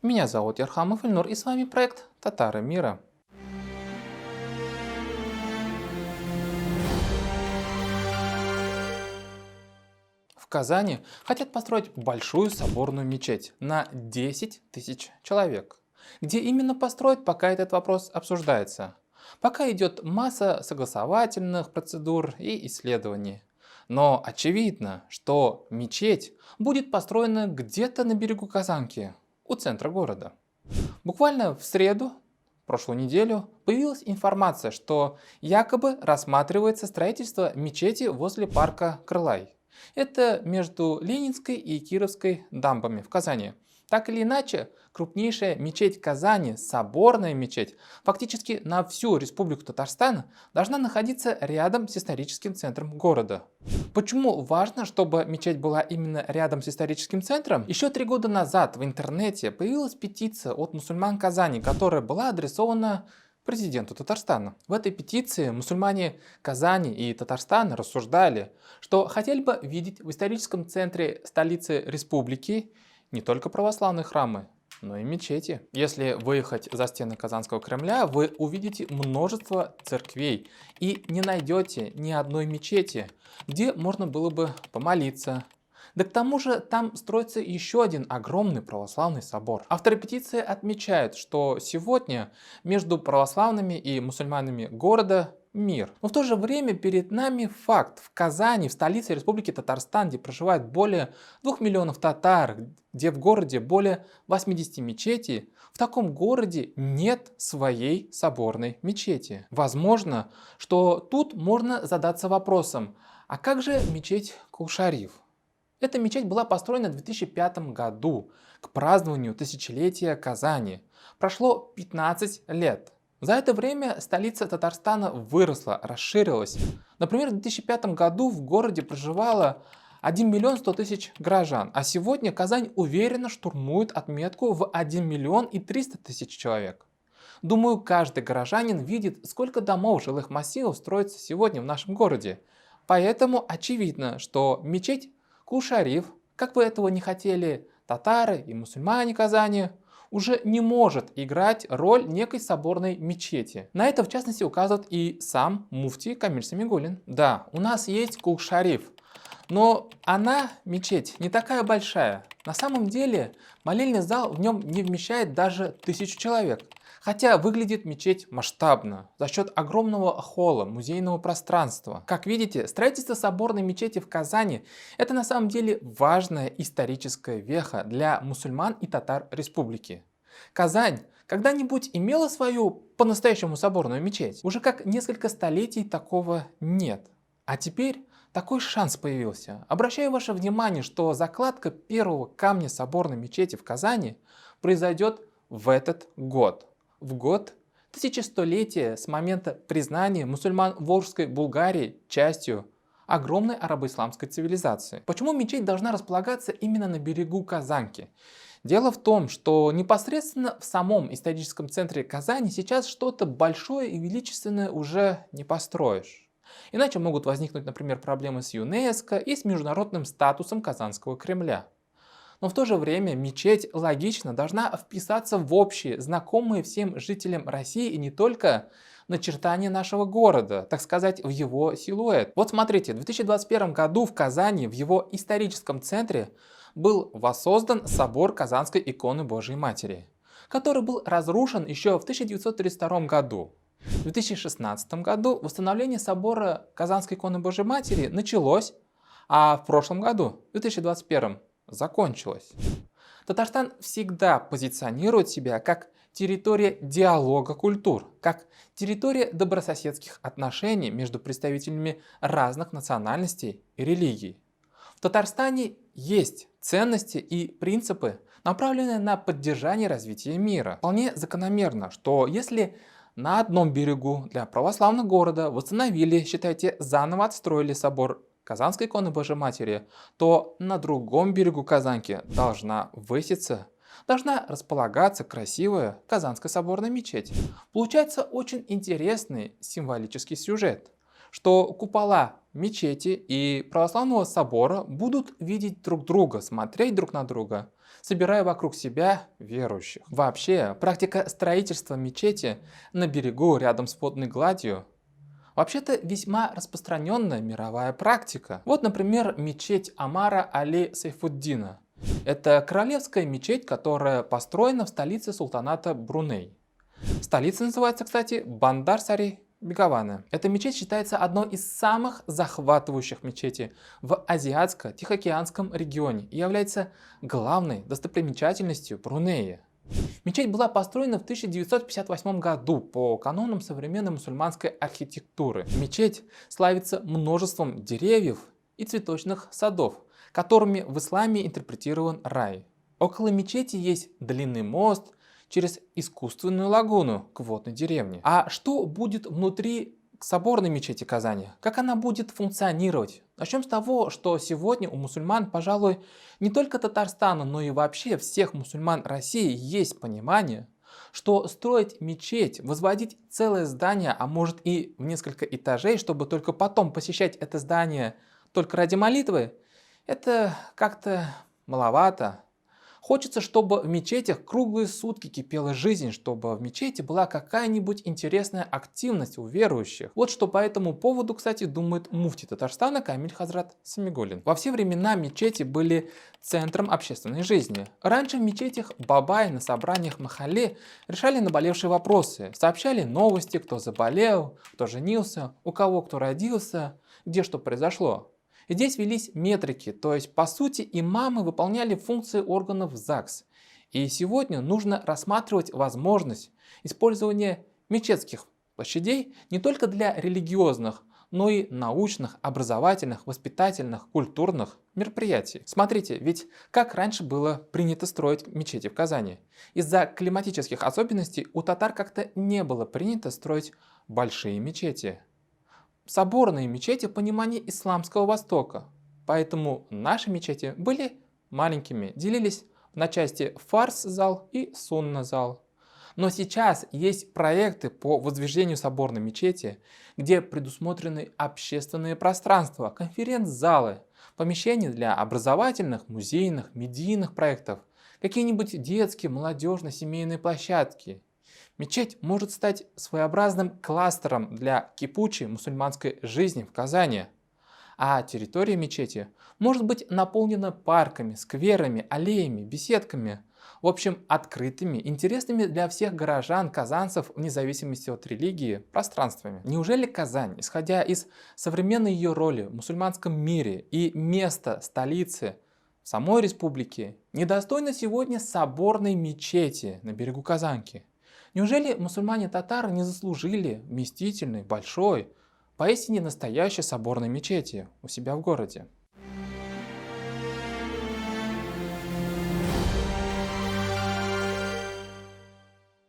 Меня зовут Ярхамов Ильнур, и с вами проект «Татары мира». В Казани хотят построить большую соборную мечеть на 10 тысяч человек. Где именно построить, пока этот вопрос обсуждается. Пока идет масса согласовательных процедур и исследований. Но очевидно, что мечеть будет построена где-то на берегу Казанки, у центра города. Буквально в среду, прошлую неделю, появилась информация, что якобы рассматривается строительство мечети возле парка Крылай. Это между Ленинской и Кировской дамбами в Казани. Так или иначе, крупнейшая мечеть Казани, соборная мечеть, фактически на всю Республику Татарстан, должна находиться рядом с историческим центром города. Почему важно, чтобы мечеть была именно рядом с историческим центром? Еще 3 года назад в интернете появилась петиция от мусульман Казани, которая была адресована президенту Татарстана. В этой петиции мусульмане Казани и Татарстана рассуждали, что хотели бы видеть в историческом центре столицы республики не только православные храмы, но и мечети. Если выехать за стены Казанского Кремля, вы увидите множество церквей и не найдете ни одной мечети, где можно было бы помолиться. Да к тому же там строится еще один огромный православный собор. Авторы петиции отмечают, что сегодня между православными и мусульманами города мир. Но в то же время перед нами факт. В Казани, в столице Республики Татарстан, где проживает более 2 миллионов татар, где в городе более 80 мечетей, в таком городе нет своей соборной мечети. Возможно, что тут можно задаться вопросом, а как же мечеть Кул-Шариф? Эта мечеть была построена в 2005 году к празднованию тысячелетия Казани. Прошло 15 лет. За это время столица Татарстана выросла, расширилась. Например, в 2005 году в городе проживало 1 миллион 100 тысяч горожан, а сегодня Казань уверенно штурмует отметку в 1 миллион и 300 тысяч человек. Думаю, каждый горожанин видит, сколько домов, жилых массивов строится сегодня в нашем городе. Поэтому очевидно, что мечеть Кул-Шариф, как бы этого не хотели татары и мусульмане Казани, уже не может играть роль некой соборной мечети. На это в частности указывает и сам муфти Камиль Самигуллин. Да, у нас есть Кул-Шариф, но она, мечеть, не такая большая. На самом деле молельный зал в нем не вмещает даже 1000 человек. Хотя выглядит мечеть масштабно, за счет огромного холла, музейного пространства. Как видите, строительство соборной мечети в Казани – это на самом деле важная историческая веха для мусульман и татар республики. Казань когда-нибудь имела свою по-настоящему соборную мечеть? Уже как несколько столетий такого нет. А теперь такой шанс появился. Обращаю ваше внимание, что закладка первого камня соборной мечети в Казани произойдет в этот год. В год 1100-летия с момента признания мусульман Волжской Булгарии частью огромной арабо-исламской цивилизации. Почему мечеть должна располагаться именно на берегу Казанки? Дело в том, что непосредственно в самом историческом центре Казани сейчас что-то большое и величественное уже не построишь. Иначе могут возникнуть, например, проблемы с ЮНЕСКО и с международным статусом Казанского Кремля. Но в то же время мечеть логично должна вписаться в общие, знакомые всем жителям России и не только начертания нашего города, так сказать, в его силуэт. Вот смотрите, в 2021 году в Казани, в его историческом центре, был воссоздан собор Казанской иконы Божией Матери, который был разрушен еще в 1932 году. В 2016 году восстановление собора Казанской иконы Божией Матери началось, а в прошлом году, в 2021, закончилось. Татарстан всегда позиционирует себя как территория диалога культур, как территория добрососедских отношений между представителями разных национальностей и религий. В Татарстане есть ценности и принципы, направленные на поддержание развития мира. Вполне закономерно, что если на одном берегу для православного города восстановили, считайте, заново отстроили собор Казанской иконы Божией Матери, то на другом берегу Казанки должна выситься, должна располагаться красивая Казанская соборная мечеть. Получается очень интересный символический сюжет, что купола мечети и православного собора будут видеть друг друга, смотреть друг на друга. собирая вокруг себя верующих. Вообще, практика строительства мечети на берегу рядом с водной гладью вообще-то весьма распространенная мировая практика. Вот, например, мечеть Амара Али Сайфуддина. Это королевская мечеть, которая построена в столице султаната Бруней. Столица называется, кстати, Бандар-Сари Бегавана. Эта мечеть считается одной из самых захватывающих мечетей в Азиатско-Тихоокеанском регионе и является главной достопримечательностью Брунея. Мечеть была построена в 1958 году по канонам современной мусульманской архитектуры. Мечеть славится множеством деревьев и цветочных садов, которыми в исламе интерпретирован рай. Около мечети есть длинный мост через искусственную лагуну к водной деревне. А что будет внутри соборной мечети Казани? Как она будет функционировать? Начнем с того, что сегодня у мусульман, пожалуй, не только Татарстана, но и вообще всех мусульман России есть понимание, что строить мечеть, возводить целое здание, а может и в несколько этажей, чтобы только потом посещать это здание только ради молитвы, это как-то маловато. Хочется, чтобы в мечетях круглые сутки кипела жизнь, чтобы в мечети была какая-нибудь интересная активность у верующих. Вот что по этому поводу, кстати, думает муфти Татарстана Камиль Хазрат Самиголлин. Во все времена мечети были центром общественной жизни. Раньше в мечетях бабаи на собраниях махалле решали наболевшие вопросы, сообщали новости, кто заболел, кто женился, у кого кто родился, где что произошло. И здесь велись метрики, то есть по сути имамы выполняли функции органов ЗАГС. И сегодня нужно рассматривать возможность использования мечетских площадей не только для религиозных, но и научных, образовательных, воспитательных, культурных мероприятий. Смотрите, ведь как раньше было принято строить мечети в Казани? Из-за климатических особенностей у татар как-то не было принято строить большие мечети. Соборные мечети в понимании исламского Востока. Поэтому наши мечети были маленькими, делились на части фарс-зал и сунна-зал. Но сейчас есть проекты по возведению соборной мечети, где предусмотрены общественные пространства, конференц-залы, помещения для образовательных, музейных, медийных проектов, какие-нибудь детские, молодежно-семейные площадки. Мечеть может стать своеобразным кластером для кипучей мусульманской жизни в Казани. А территория мечети может быть наполнена парками, скверами, аллеями, беседками. В общем, открытыми, интересными для всех горожан, казанцев, вне зависимости от религии, пространствами. Неужели Казань, исходя из современной ее роли в мусульманском мире и места столицы самой республики, недостойна сегодня соборной мечети на берегу Казанки? Неужели мусульмане-татары не заслужили вместительной, большой, поистине настоящей соборной мечети у себя в городе?